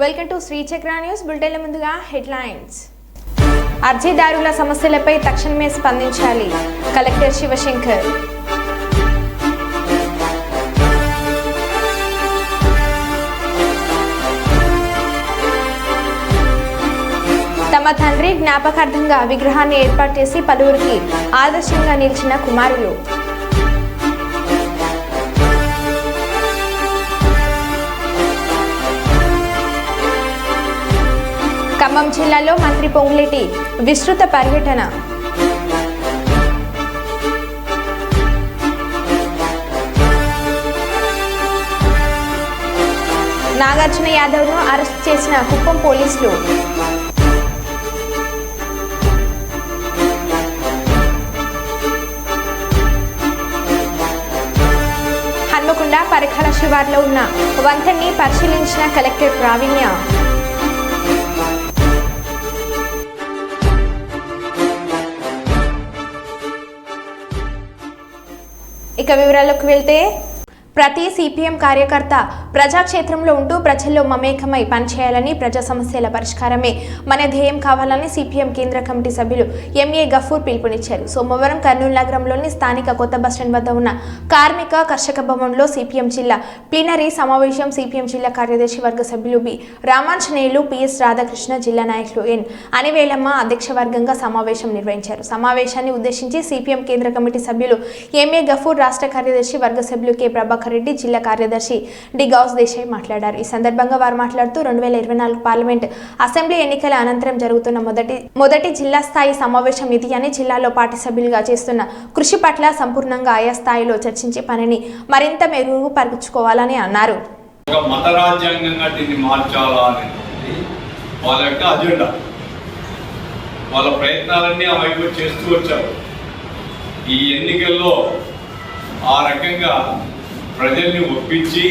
Welcome to Shri చక్ర news బులెటిన్ల ముందుగా headlines. అర్జీదారుల సమస్యలపై తక్షణమే స్పందించాలి కలెక్టర్ శివశంకర్. తమ తండ్రి జ్ఞాపకార్థంగా విగ్రహాన్ని ఏర్పాటు చేసి పలువురికి ఆదర్శంగా నిలిచిన కుమారులు. ఖమ్మం జిల్లాలో మంత్రి పొంగులేటి విస్తృత పర్యటన. నాగార్జున యాదవ్ను అరెస్ట్ చేసిన కుప్పం పోలీసులు. హన్మకొండ పరకాల శివార్లో ఉన్న వంతెన్ని పరిశీలించిన కలెక్టర్ ప్రావీణ్య. ఇక వివరాల్లోకి వెళ్తే ప్రతి సిపిఎం కార్యకర్త ప్రజాక్షేత్రంలో ఉంటూ ప్రజల్లో మమేకమై పనిచేయాలని, ప్రజా సమస్యల పరిష్కారమే మన ధ్యేయం కావాలని సిపిఎం కేంద్ర కమిటీ సభ్యులు ఎంఏ గఫూర్ పిలుపునిచ్చారు. సోమవారం కర్నూలు నగరంలోని స్థానిక కొత్త బస్టాండ్ వద్ద ఉన్న కార్మిక కర్షక భవన్లో సిపిఎం జిల్లా ప్లీనరీ సమావేశం సిపిఎం జిల్లా కార్యదర్శి వర్గ సభ్యులు బి రామాంజనేయులు, పిఎస్ రాధాకృష్ణ, జిల్లా నాయకులు ఎన్ అనివేలమ్మ అధ్యక్ష వర్గంగా సమావేశం నిర్వహించారు. సమావేశాన్ని ఉద్దేశించి సిపిఎం కేంద్ర కమిటీ సభ్యులు ఎంఏ గఫూర్, రాష్ట్ర కార్యదర్శి వర్గ సభ్యులు కె ప్రభాకర్ రెడ్డి, జిల్లా కార్యదర్శి డి గౌస్ దేశాయ్ మాట్లాడారు. ఈ సందర్భంగా వారు మాట్లాడుతూ 2024 పార్లమెంట్ అసెంబ్లీ ఎన్నికల అనంతరం జరుగుతున్న మొదటి జిల్లా స్థాయి సమావేశం ఇది అని, జిల్లాలో పార్టీ సభ్యులుగా చేస్తున్న కృషి పట్ల సంపూర్ణంగా ఆయా స్థాయిలో చర్చించి పనిని మరింత మెరుగుపరుచుకోవాలని అన్నారు. వాళ్ళ ప్రయత్నాలన్నీ ఆ వైపు చేస్తూ వచ్చారు. ఈ ఎన్నికల్లో ఆ రకంగా ప్రజల్ని ఒప్పించి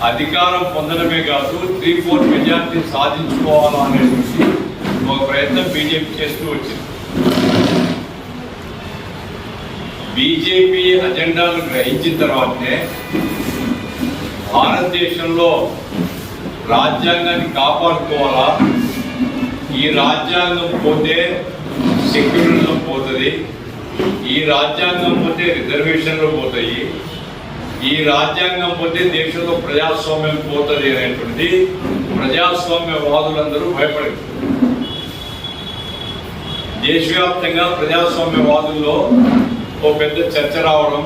అధికారం పొందడమే కాదు 3/4 మెజార్టీ సాధించుకోవాలనేసి ఒక ప్రయత్నం బీజేపీ చేస్తూ వచ్చింది. బీజేపీ అజెండాను గ్రహించిన తర్వాతనే భారతదేశంలో రాజ్యాంగాన్ని కాపాడుకోవాలా, ఈ రాజ్యాంగం పోతే సెక్యులరిజం పోతుంది, ఈ రాజ్యాంగం పోతే రిజర్వేషన్లు పోతాయి, ఈ రాజ్యాంగం పోతే దేశంలో ప్రజాస్వామ్యం పోతుంది అనేటువంటి ప్రజాస్వామ్యవాదులందరూ భయపడారు. దేశవ్యాప్తంగా ప్రజాస్వామ్యవాదుల్లో ఓ పెద్ద చర్చ రావడం,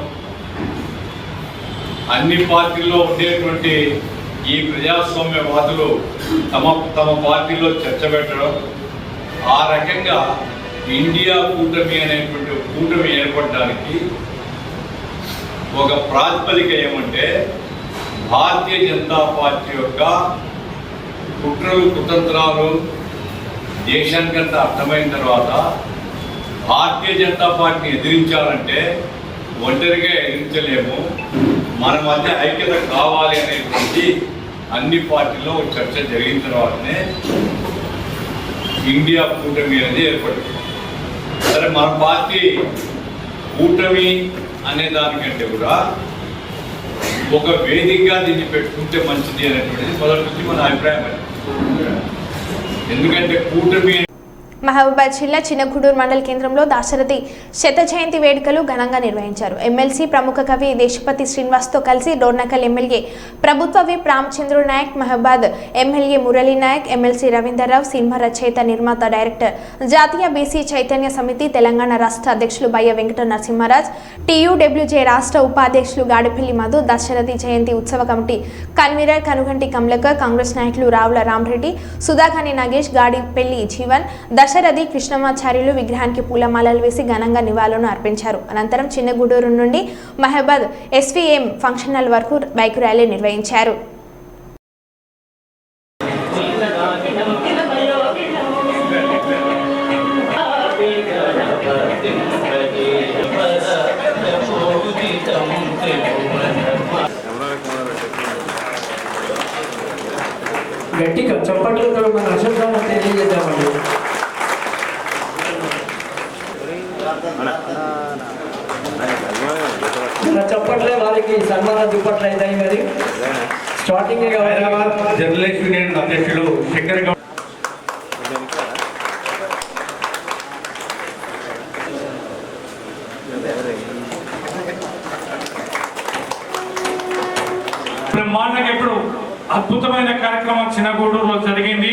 అన్ని పార్టీల్లో ఉండేటువంటి ఈ ప్రజాస్వామ్యవాదులు తమ పార్టీలో చర్చ పెట్టడం, ఆ రకంగా ఇండియా కూటమి అనేటువంటి కూటమి ఏర్పడడానికి ఒక ప్రాతిపదిక ఏమంటే భారతీయ జనతా పార్టీ యొక్క కుట్రలు కుతంత్రాలు దేశానికంతా అర్థమైన తర్వాత భారతీయ జనతా పార్టీని ఎదిరించాలంటే ఒంటరిగా ఎదిరించలేము, మన మధ్య ఐక్యత కావాలి అనేటువంటి అన్ని పార్టీల్లో చర్చ జరిగిన తర్వాతనే ఇండియా కూటమి అనేది ఏర్పడింది. సరే, మన పార్టీ కూటమి అనే దానికంటే కూడా ఒక వేదికగా దీన్ని పెట్టుకుంటే మంచిది అనేటువంటిది మొదటి నుంచి మన అభిప్రాయం. ఎందుకంటే కూటమి మహబూబాద్ జిల్లా చిన్నగూడూరు మండల కేంద్రంలో దాశరథి శత జయంతి వేడుకలు ఘనంగా నిర్వహించారు. ఎమ్మెల్సీ ప్రముఖ కవి దేశపతి శ్రీనివాస్తో కలిసి డోర్నకల్ ఎమ్మెల్యే ప్రభుత్వ whip Ramachandra Naik, Mahabubabad MLA Murali Naik, MLC Ravinder Rao, cinema రచయిత, నిర్మాత, డైరెక్టర్, జాతీయ బీసీ చైతన్య సమితి తెలంగాణ రాష్ట్ర అధ్యక్షులు బయ్య వెంకట నరసింహారాజ్, టీయూడబ్ల్యూజే రాష్ట్ర ఉపాధ్యక్షులు గాడిపల్లి మధు, దశరథి జయంతి ఉత్సవ కమిటీ కన్వీనర్ కనుగంటి కమలకర్, కాంగ్రెస్ నాయకులు రావుల రామరెడ్డి, సుధాఖని నాగేష్, గాడిపల్లి జీవన్, దశరథి కృష్ణమాచార్యులు విగ్రహానికి పూలమాలలు వేసి ఘనంగా నివాళులను అర్పించారు. అనంతరం చిన్నగూడూరు నుండి మహబూబాద్ ఎస్వీఎం ఫంక్షన్ హాల్ వరకు బైక్ ర్యాలీ నిర్వహించారు. గట్టిగా చప్పట్లతో మన అశోకాన్ని తెలియజేద్దామండి. చప్పట్లే వారికి సన్మాన దుప్పట్లు అవుతాయి. మరి స్టార్టింగ్ హైదరాబాద్ జర్నలిస్ట్ యూనియన్ అధ్యక్షులు శంకర్ గౌడ్. బ్రహ్మాండంగా ఇప్పుడు అద్భుతమైన కార్యక్రమం చిన్నగూడూరులో జరిగింది.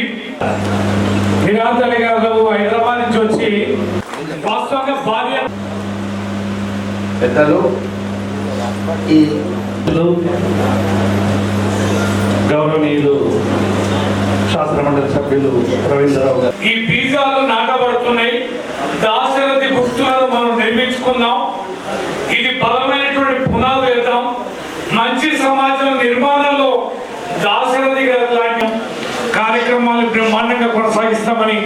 నిరాజలి గారు హైదరాబాద్ నుంచి వచ్చి వాస్తవంగా భార్య పెద్దలు ఈ గౌరవనీయులు శాసనమండలి సభ్యులు రవీంద్రరావు గారు, ఈ బీజాలు నాటబడుతున్నాయి. దాశరథి గుర్తులను మనం నిర్మించుకుందాం. ఇది బలమైనటువంటి పునాది వేద్దాం. మంచి సమాజం నిర్మాణంలో దాశరథి గారి లాంటి కార్యక్రమాలు బ్రహ్మాండంగా కొనసాగిస్తామని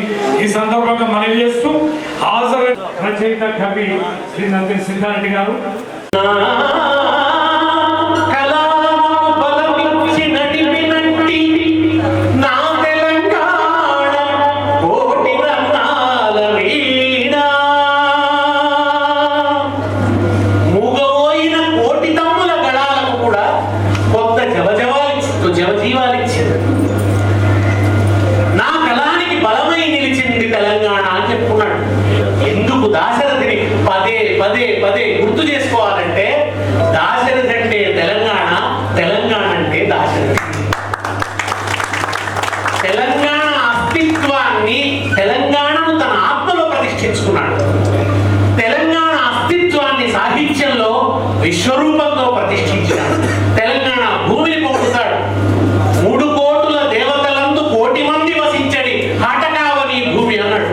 ఈ సందర్భంగా మనవి చేస్తూ హాజరు రచయిత కవి శ్రీ నందిని సిద్ధారెడ్డి గారు. దాశరథిని పదే పదే పదే గుర్తు చేసుకోవాలంటే దాశరథి అంటే తెలంగాణ, తెలంగాణ అంటే దాశరథి. తెలంగాణ అస్తిత్వాన్ని, తెలంగాణను తన ఆత్మలో ప్రతిష్ఠించుకున్నాడు. తెలంగాణ అస్తిత్వాన్ని సాహిత్యంలో విశ్వరూపంతో ప్రతిష్ఠించాడు. తెలంగాణ భూమిని పొందుతాడు. 3 కోట్ల దేవతలందు 1 కోటి మంది వసించడి హఠకావని భూమి అన్నాడు.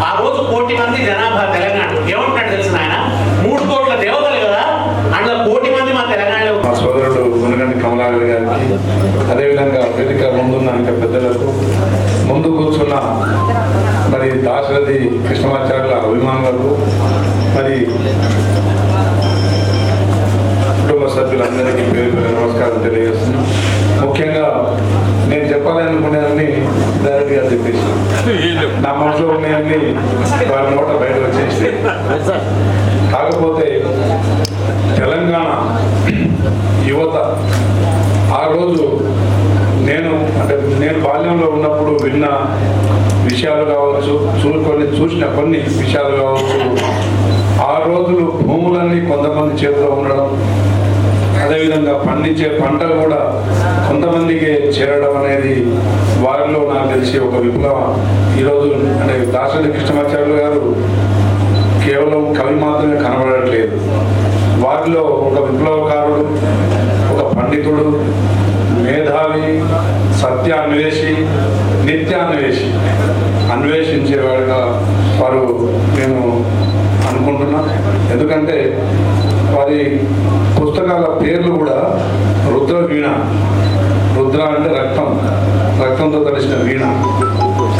ఆ రోజు 1 కోటి మంది జనాభా తెలంగాణ. ఏమంటాడు తెలిసిన ఆయన? 3 కోట్ల దేవతలు కదా, అందులో 1 కోటి మంది మా తెలంగాణలో. మా సోదరుడు మునగంటి కమలాకర్ గారికి, అదేవిధంగా వేదిక ముందున్న ఇంకా పెద్దలకు, ముందు కూర్చున్న మరి దాశరథి కృష్ణమాచార్యుల అభిమానులకు, మరి కుటుంబ సభ్యులందరికీ పేరు పేరు నమస్కారం తెలియజేస్తున్నాను. ముఖ్యంగా నేను చెప్పాలనుకునేవన్నీ డైరెక్ట్గా చెప్పేసి నా మనసులో ఉన్నాయన్నీ వారి నోట బయట వచ్చేసి. కాకపోతే తెలంగాణ యువత ఆ రోజు నేను బాల్యంలో ఉన్నప్పుడు విన్న విషయాలు కావచ్చు, చూసిన కొన్ని విషయాలు కావచ్చు, ఆ రోజులు భూములన్నీ కొంతమంది చేతిలో ఉండడం, అదేవిధంగా పండించే పంటలు కూడా కొంతమందికి చేరడం అనేది వారిలో నాకు తెలిసి ఒక విప్లవం. ఈరోజు అంటే దాశరథి కృష్ణమాచార్యులు గారు కేవలం కవి మాత్రమే కనబడట్లేదు. వారిలో ఒక విప్లవకారుడు, ఒక పండితుడు, మేధావి, సత్యాన్వేషి, నిత్యాన్వేషి, అన్వేషించేవాడుగా వారు నేను అనుకుంటున్నా. ఎందుకంటే వారి పుస్తకాల పేర్లు కూడా రుద్ర వీణ. రుద్ర అంటే రక్తం, రక్తంతో కలిసిన వీణ.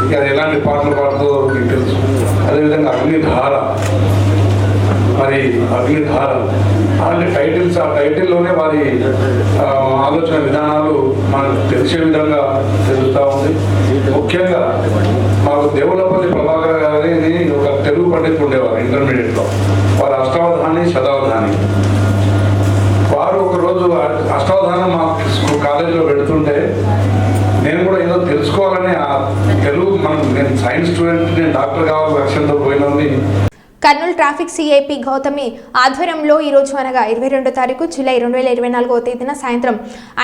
ఇక అది ఎలాంటి పాటలు పాడుతుందో మీకు తెలుసు. అదేవిధంగా అగ్నిధార, మరి అగ్నిధార అలాంటి టైటిల్స్, ఆ టైటిల్లోనే వారి ఆలోచన విధానాలు మనకు తెలిసే విధంగా తెలుస్తూ ఉంది. ముఖ్యంగా మాకు దేవులపల్లి ప్రభాకర్ గారిని ఒక తెలుగు పండితులు ఉండేవారు ఇంటర్మీడియట్లో. వారు అష్టావధాని, శతావధాని. వారు ఒకరోజు అష్టావధానం మా కాలేజీలో పెడుతుంటే నేను కూడా ఏదో తెలుసుకోవాలని ఆ తెలుగు నేను సైన్స్ స్టూడెంట్, నేను డాక్టర్ కావాలి లక్ష్యంతో పోయినని. కర్నూలు ట్రాఫిక్ సిఐపి గౌతమి ఆధ్వర్యంలో ఈరోజు అనగా 22 తారీఖు జూలై 2024వ తేదీన సాయంత్రం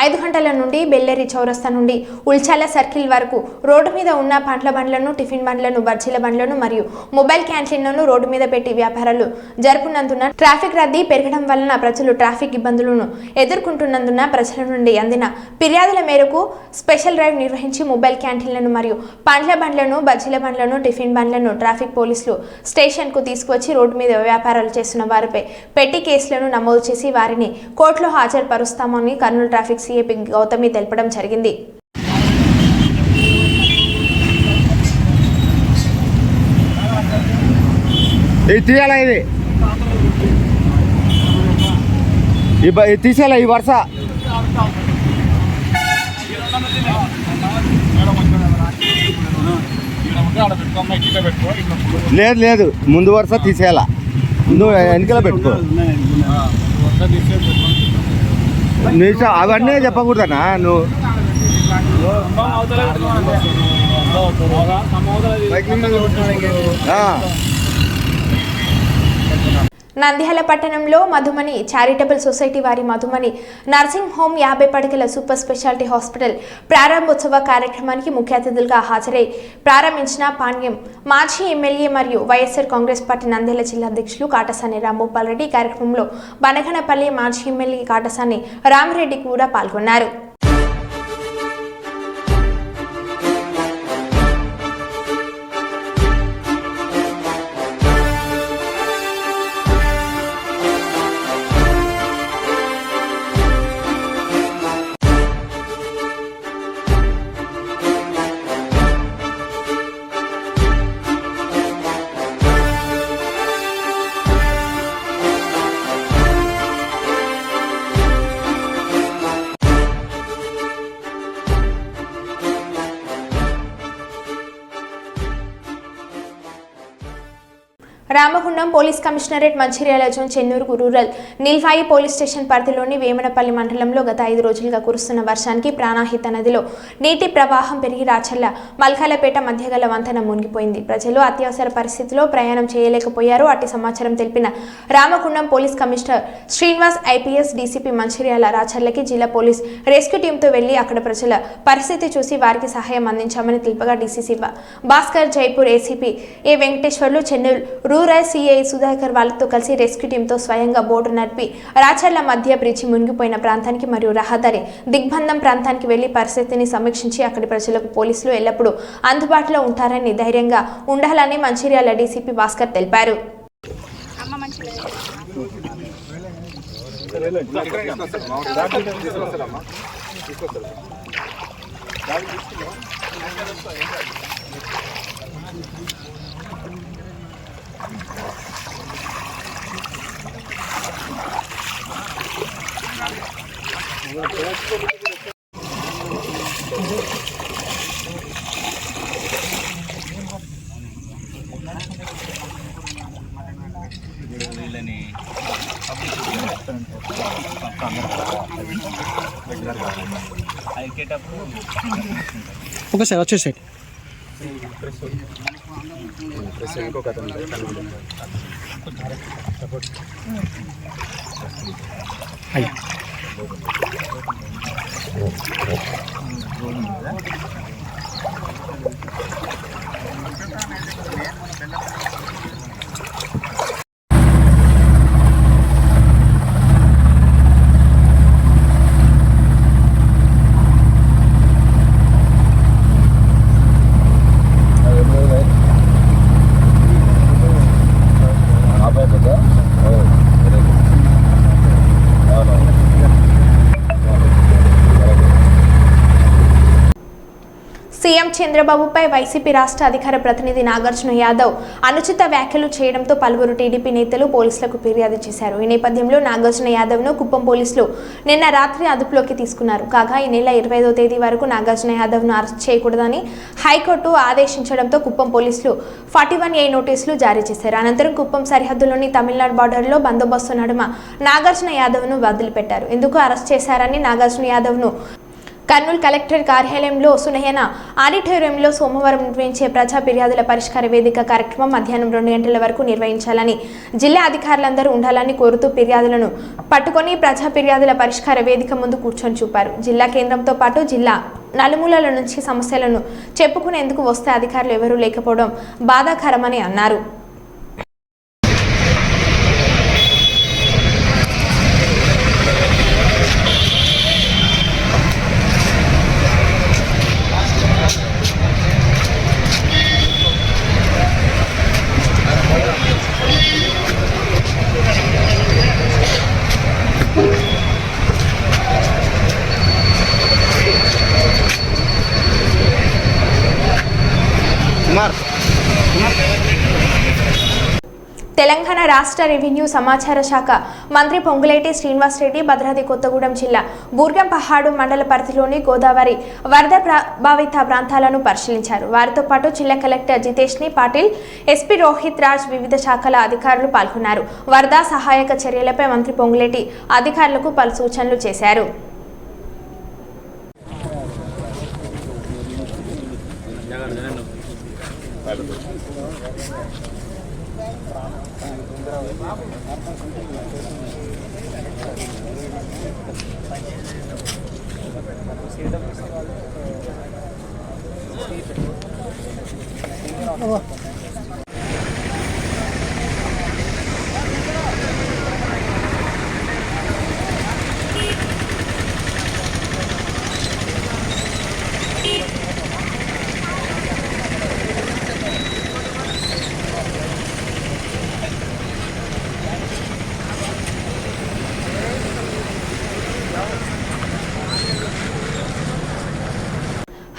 5 గంటల నుండి బెల్లేరి చౌరస్తా నుండి ఉల్చాల సర్కిల్ వరకు రోడ్డు మీద ఉన్న పండ్ల బండ్లను, టిఫిన్ బండ్లను, బజ్జీల బండ్లను మరియు మొబైల్ క్యాంటీన్లను రోడ్డు మీద పెట్టి వ్యాపారాలు జరుపునందున ట్రాఫిక్ రద్దీ పెరగడం వలన ప్రజలు ట్రాఫిక్ ఇబ్బందులను ఎదుర్కొంటున్నందున ప్రజల నుండి అందిన ఫిర్యాదుల మేరకు స్పెషల్ డ్రైవ్ నిర్వహించి మొబైల్ క్యాంటీన్లను మరియు పండ్ల బండ్లను, బజ్జీల బండ్లను, టిఫిన్ బండ్లను ట్రాఫిక్ పోలీసులు స్టేషన్కు తీసుకువచ్చి రోడ్డు మీద వ్యాపారాలు చేస్తున్న వారిపై పెట్టి కేసులను నమోదు చేసి వారిని కోర్టులో హాజరుపరుస్తామని కర్నూలు ట్రాఫిక్ సిఐపి గౌతమి తెలపడం జరిగింది. తీసేలా ఈ వరుస లేదు ముందు వరుస తీసేయాలా, నువ్వు వెనకలో పెట్టుకో. అవన్నీ చెప్పకూడదన్నా నువ్వు. నంద్యాల పట్టణంలో మధుమణి చారిటబుల్ సొసైటీ వారి మధుమణి నర్సింగ్ హోమ్ 50 పడకల సూపర్ స్పెషాలిటీ హాస్పిటల్ ప్రారంభోత్సవ కార్యక్రమానికి ముఖ్య అతిథులుగా హాజరై ప్రారంభించిన పాణ్యం మాజీ ఎమ్మెల్యే మరియు వైఎస్ఆర్ కాంగ్రెస్ పార్టీ నంద్యాల జిల్లా అధ్యక్షులు కాటసాని రాంభూపాల్ రెడ్డి. కార్యక్రమంలో బనగనపల్లి మాజీ ఎమ్మెల్యే కాటసాని రామిరెడ్డి కూడా పాల్గొన్నారు. Ramagundam police commissionerate Mancherial zone Chennur rural Nilwai police station పరిధిలోని వేమనపల్లి మండలంలో గత 5 రోజులుగా కురుస్తున్న వర్షానికి ప్రాణాహిత నదిలో నీటి ప్రవాహం పెరిగి రాచర్ల మల్కాలపేట మధ్య గల వంతెన మునిగిపోయింది. ప్రజలు అత్యవసర పరిస్థితిలో ప్రయాణం చేయలేకపోయారు. అట్టి సమాచారం తెలిపిన Ramagundam police commissioner Srinivas IPS DCP Mancherial రాచర్లకి జిల్లా పోలీస్ రెస్క్యూ టీంతో వెళ్లి అక్కడ ప్రజల పరిస్థితి చూసి వారికి సహాయం అందించామని తెలుపగా DCC Bhaskar, Jaipur ACP A Venkateswarlu, Chennur rural CI Sudhakar వాళ్ళతో కలిసి రెస్క్యూ టీంతో స్వయంగా బోటు నడిపి రాచర్ల మధ్య బ్రిడ్జి మునిగిపోయిన ప్రాంతానికి మరియు రహదారి దిగ్బంధం ప్రాంతానికి వెళ్లి పరిస్థితిని సమీక్షించి అక్కడి ప్రజలకు పోలీసులు ఎల్లప్పుడూ అందుబాటులో ఉంటారని ధైర్యంగా ఉండాలని మంచిర్యాల డీసీపీ భాస్కర్ తెలిపారు. ఓకే సార్ వచ్చేసాయి. సీఎం చంద్రబాబుపై వైసీపీ రాష్ట్ర అధికార ప్రతినిధి నాగార్జున యాదవ్ అనుచిత వ్యాఖ్యలు చేయడంతో పలువురు టీడీపీ నేతలు పోలీసులకు ఫిర్యాదు చేశారు. ఈ నేపథ్యంలో నాగార్జున యాదవ్ను కుప్పం పోలీసులు నిన్న రాత్రి అదుపులోకి తీసుకున్నారు. కాగా ఈ నెల 25వ తేదీ వరకు నాగార్జున యాదవ్ను అరెస్ట్ చేయకూడదని హైకోర్టు ఆదేశించడంతో కుప్పం పోలీసులు 41A నోటీసులు జారీ చేశారు. అనంతరం కుప్పం సరిహద్దులోని తమిళనాడు బార్డర్లో బందోబస్తు నడుమ నాగార్జున యాదవ్ను వదిలిపెట్టారు. ఎందుకు అరెస్ట్ చేశారని నాగార్జున యాదవ్ను కర్నూలు కలెక్టర్ కార్యాలయంలో సునయన ఆడిటోరియంలో సోమవారం నిర్వహించే ప్రజా ఫిర్యాదుల పరిష్కార వేదిక కార్యక్రమం మధ్యాహ్నం 2 గంటల వరకు నిర్వహించాలని జిల్లా అధికారులందరూ ఉండాలని కోరుతూ ఫిర్యాదులను పట్టుకొని ప్రజా ఫిర్యాదుల పరిష్కార వేదిక ముందు కూర్చొని చూపారు. జిల్లా కేంద్రంతో పాటు జిల్లా నలుమూలల నుంచి సమస్యలను చెప్పుకునేందుకు వస్తే అధికారులు ఎవరూ లేకపోవడం బాధాకరమని అన్నారు. కుమార్ తెలంగాణ రాష్ట్ర రెవెన్యూ సమాచార శాఖ మంత్రి పొంగులేటి శ్రీనివాసరెడ్డి భద్రాద్రి కొత్తగూడెం జిల్లా బూర్గంపహాడు మండల పరిధిలోని గోదావరి వరద ప్రభావిత ప్రాంతాలను పరిశీలించారు. వారితో పాటు జిల్లా కలెక్టర్ జితేష్ని పాటిల్, ఎస్పీ రోహిత్ రాజ్, వివిధ శాఖల అధికారులు పాల్గొన్నారు. వరద సహాయక చర్యలపై మంత్రి పొంగులేటి అధికారులకు పలు సూచనలు చేశారు.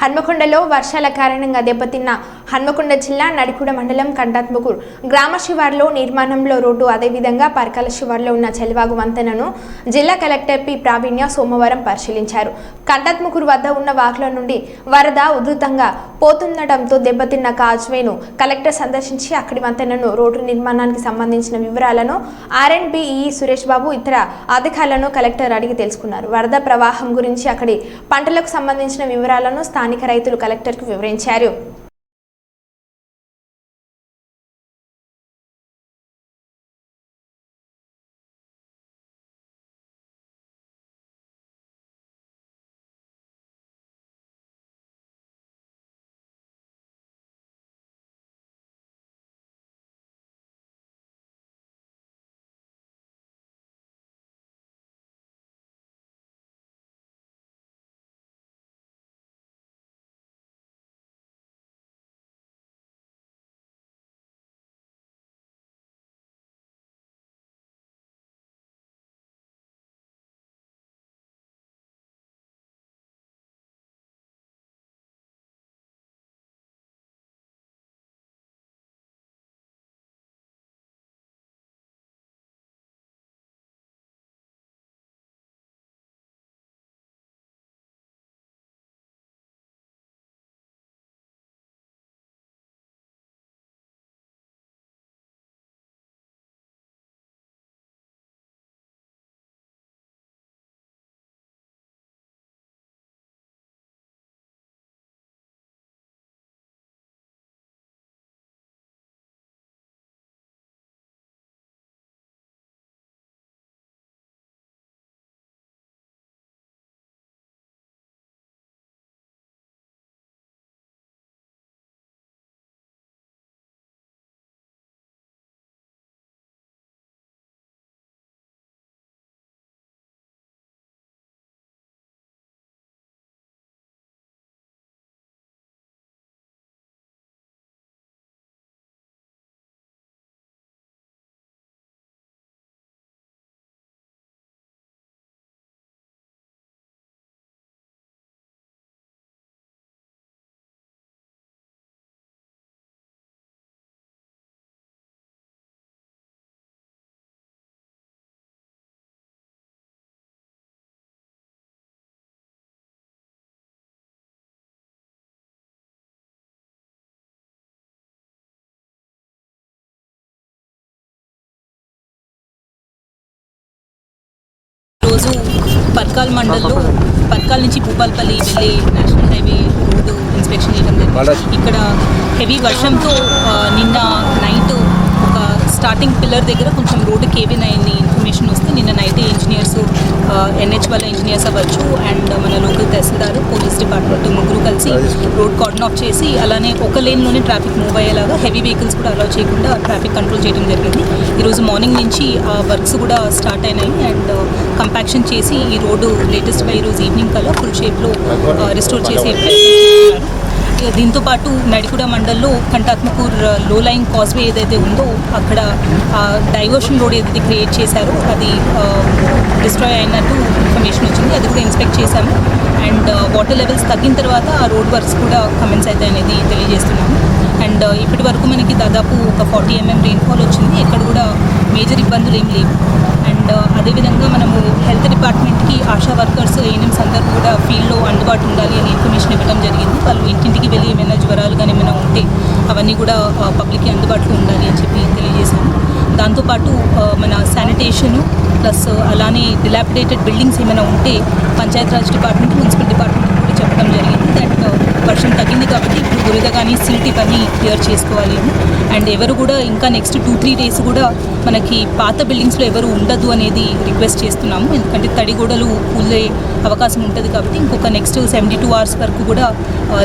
హన్మకొండలో వర్షాల కారణంగా దెబ్బతిన్న హన్మకొండ జిల్లా నడికుడ మండలం కంటాత్మకూర్ గ్రామ శివార్లో నిర్మాణంలో రోడ్డు, అదేవిధంగా పరకాల శివార్లో ఉన్న చెలివాగు వంతెనను జిల్లా కలెక్టర్ పి ప్రావీణ్య సోమవారం పరిశీలించారు. కంటాత్మకూర్ వద్ద ఉన్న వాగుల నుండి వరద ఉధృతంగా పోతుండటంతో దెబ్బతిన్న కాజ్వేను కలెక్టర్ సందర్శించి అక్కడి వంతెనను, రోడ్డు నిర్మాణానికి సంబంధించిన వివరాలను R&B సురేష్ బాబు ఇతర అధికారులను కలెక్టర్ అడిగి తెలుసుకున్నారు. వరద ప్రవాహం గురించి, అక్కడి పంటలకు సంబంధించిన వివరాలను స్థానిక రైతులు కలెక్టర్కు వివరించారు. రోజు పర్కాల్ మండల్లో పర్కాల్ నుంచి భూపాల్పల్లి వెళ్ళే నేషనల్ హైవే రోడ్డు ఇన్స్పెక్షన్ చేయడం జరిగింది. ఇక్కడ హెవీ వర్షంతో నిన్న నైట్ ఒక స్టార్టింగ్ పిల్లర్ దగ్గర కొంచెం రోడ్డు కేవిన్ అయింది ఇన్ఫర్మేషన్ వస్తే నిన్న నైట్ ఇంజనీర్స్, NH వాళ్ళ ఇంజనీర్స్ అవ్వచ్చు అండ్ మన లోకల్ తహసీల్దార్, పోలీస్ డిపార్ట్మెంట్ ముగ్గురు కలిసి రోడ్ కార్డన్ ఆఫ్ చేసి అలానే ఒక లేన్లోనే ట్రాఫిక్ మూవ్ అయ్యేలాగా హెవీ వెహికల్స్ కూడా అలౌ చేయకుండా ట్రాఫిక్ కంట్రోల్ చేయడం జరిగింది. ఈరోజు మార్నింగ్ నుంచి ఆ వర్క్స్ కూడా స్టార్ట్ అయినాయి అండ్ కంపాక్షన్ చేసి ఈ రోడ్డు లేటెస్ట్గా ఈరోజు ఈవినింగ్ కల్లా ఫుల్ షేప్లో రిస్టోర్ చేసే ప్రయత్నం చేస్తున్నారు. దీంతో పాటు నడికుడ మండల్లో కంటాత్మకూర్ లో లైన్ కాజ్వే ఏదైతే ఉందో అక్కడ డైవర్షన్ రోడ్ ఏదైతే క్రియేట్ చేశారో అది డిస్ట్రాయ్ అయినట్టు ఇన్ఫర్మేషన్ వచ్చింది. అది కూడా ఇన్స్పెక్ట్ చేశాము. అండ్ వాటర్ లెవెల్స్ తగ్గిన తర్వాత ఆ రోడ్ వర్క్స్ కూడా కమెన్స్ అవుతాయి అనేది తెలియజేస్తున్నాము. అండ్ ఇప్పటి వరకు మనకి దాదాపు ఒక 40 mm రెయిన్ఫాల్ వచ్చింది. ఎక్కడ కూడా మేజర్ ఇబ్బందులు ఏం లేవు. అండ్ అదేవిధంగా మనము హెల్త్ డిపార్ట్మెంట్కి ఆశా వర్కర్స్ ఏఎన్ఎంస్ అందరూ కూడా ఫీల్డ్లో అందుబాటు ఉండాలి అని ఇన్ఫర్మేషన్ ఇవ్వడం జరిగింది. వాళ్ళు ఇంటింటికి వెళ్ళి ఏమైనా జ్వరాలు కానీ ఏమైనా ఉంటే అవన్నీ కూడా పబ్లిక్కి అందుబాటులో ఉండాలి అని చెప్పి తెలియజేశాము. దాంతోపాటు మన శానిటేషను ప్లస్ అలానే డిలాపిడేటెడ్ బిల్డింగ్స్ ఏమైనా ఉంటే పంచాయతీరాజ్ డిపార్ట్మెంట్ మున్సిపల్ డిపార్ట్మెంట్ కూడా చెప్పడం జరిగింది. దట్ వర్షం తగ్గింది కాబట్టి ఇప్పుడు బురద కానీ సిల్ట్ పని క్లియర్ చేసుకోవాలి. అండ్ ఎవరు కూడా ఇంకా నెక్స్ట్ 2-3 days కూడా మనకి పాత బిల్డింగ్స్లో ఎవరు ఉండదు అనేది రిక్వెస్ట్ చేస్తున్నాము. ఎందుకంటే తడిగోడలు కూలే అవకాశం ఉంటుంది కాబట్టి ఇంకొక నెక్స్ట్ 72 hours వరకు కూడా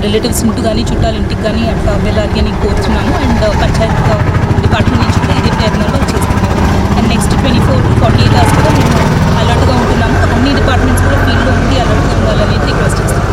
రిలేటివ్స్ ఇంటి కానీ చుట్టాల ఇంటికి కానీ అట్లా వెళ్ళాలి అని కోరుతున్నాము. అండ్ పంచాయత్ డిపార్ట్మెంట్ నుంచి కూడా ఇదే ప్రయత్నాలు చేస్తున్నాము. అండ్ నెక్స్ట్ 24-48 hours కూడా మేము అలర్ట్గా ఉంటున్నాము. అన్ని డిపార్ట్మెంట్స్ కూడా ఫీల్డ్లో ఉండి అలర్ట్గా ఉండాలనేది రిక్వెస్ట్ చేస్తున్నాము.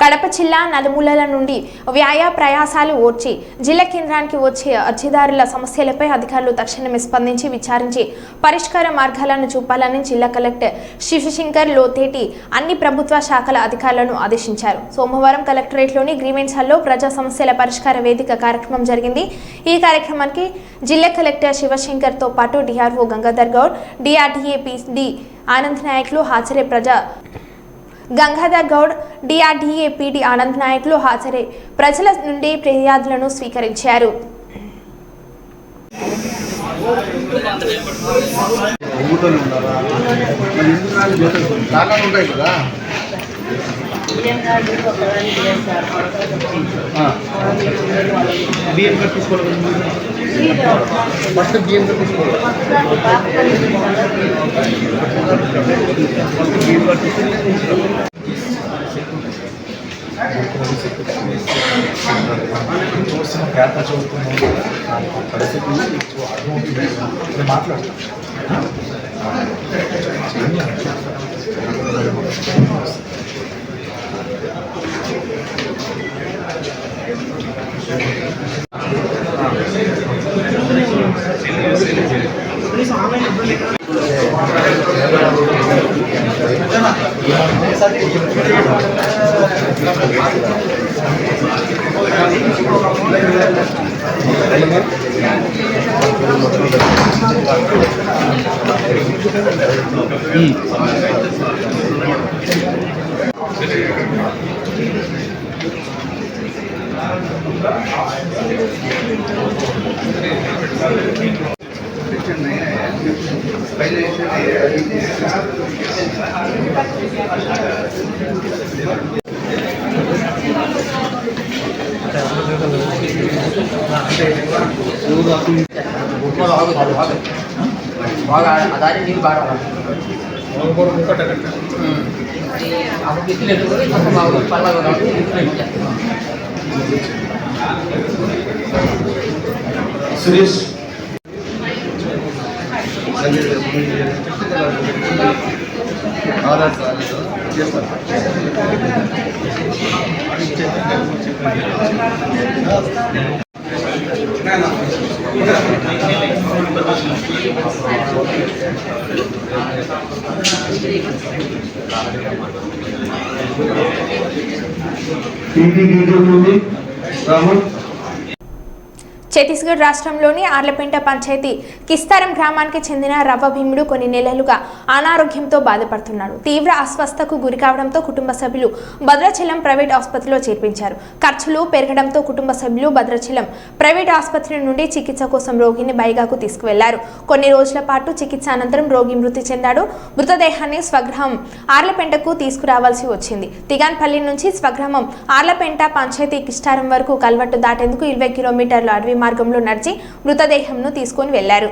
కడప జిల్లా నలుమూలల నుండి వ్యాయా ప్రయాసాలు ఓర్చి జిల్లా కేంద్రానికి వచ్చే అర్జీదారుల సమస్యలపై అధికారులు తక్షణమే స్పందించి విచారించి పరిష్కార మార్గాలను చూపాలని జిల్లా కలెక్టర్ శివశంకర్ లోతేటి అన్ని ప్రభుత్వ శాఖల అధికారులను ఆదేశించారు. సోమవారం కలెక్టరేట్లోని గ్రీవెన్స్ హాల్లో ప్రజా సమస్యల పరిష్కార వేదిక కార్యక్రమం జరిగింది. ఈ కార్యక్రమానికి జిల్లా కలెక్టర్ శివశంకర్తో పాటు DRO Gangadhar Goud, DRDA PD Anand నాయకులు హాజరై గంగాధర్ గౌడ్, డిఆర్డీఏ పీడీ ఆనంద్ నాయకులు హాజరై ప్రజల నుండి ఫిర్యాదులను స్వీకరించారు. బాగా అదారి నీళ్ళు బాగా అప్పుడు ఇట్లు పల్లగా సురేష్ ఛత్తీస్గఢ్ రాష్ట్రంలోని ఆర్లపెంట పంచాయతీ కిస్తారం గ్రామానికి చెందిన రవ్వ భీముడు కొన్ని నెలలుగా అనారోగ్యంతో బాధపడుతున్నాడు. తీవ్ర అస్వస్థకు గురి కావడంతో కుటుంబ సభ్యులు భద్రాచలం ప్రైవేట్ ఆసుపత్రిలో చేర్పించారు. ఖర్చులు పెరగడంతో కుటుంబ సభ్యులు భద్రాచలం ప్రైవేట్ ఆసుపత్రి నుండి చికిత్స కోసం రోగిని బైగాకు తీసుకువెళ్లారు. కొన్ని రోజుల పాటు చికిత్స అనంతరం రోగి మృతి చెందాడు. మృతదేహాన్ని స్వగ్రహం ఆర్లపెంటకు తీసుకురావాల్సి వచ్చింది. తిగాన్పల్లి నుంచి స్వగ్రామం ఆర్లపెంట పంచాయతీ కిస్తారం వరకు కల్వట్టు దాటేందుకు 20 కిలోమీటర్ల అడవి మార్గంలో నడిచి మృతదేహంను తీసుకొని వెళ్లారు.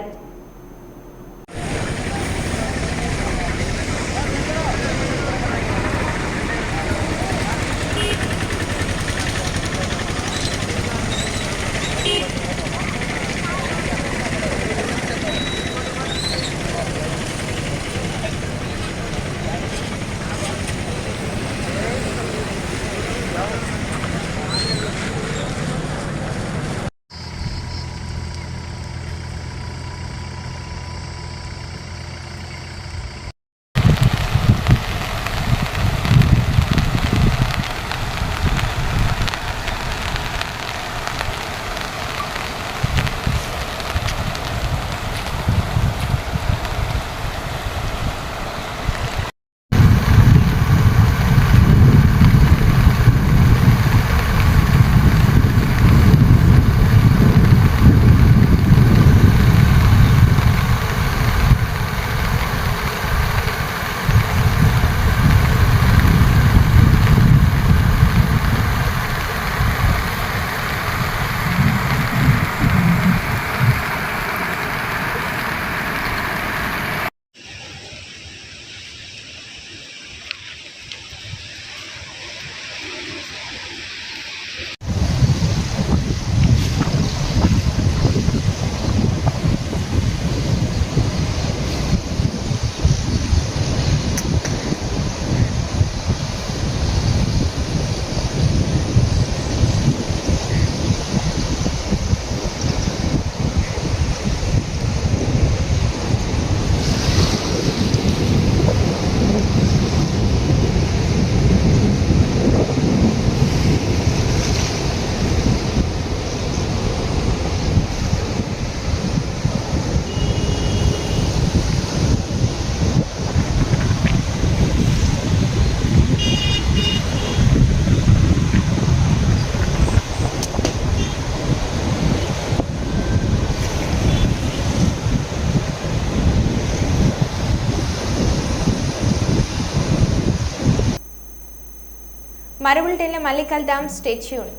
మరో బులెటిన్లో మళ్ళీ కలుద్దాం. Stay tune.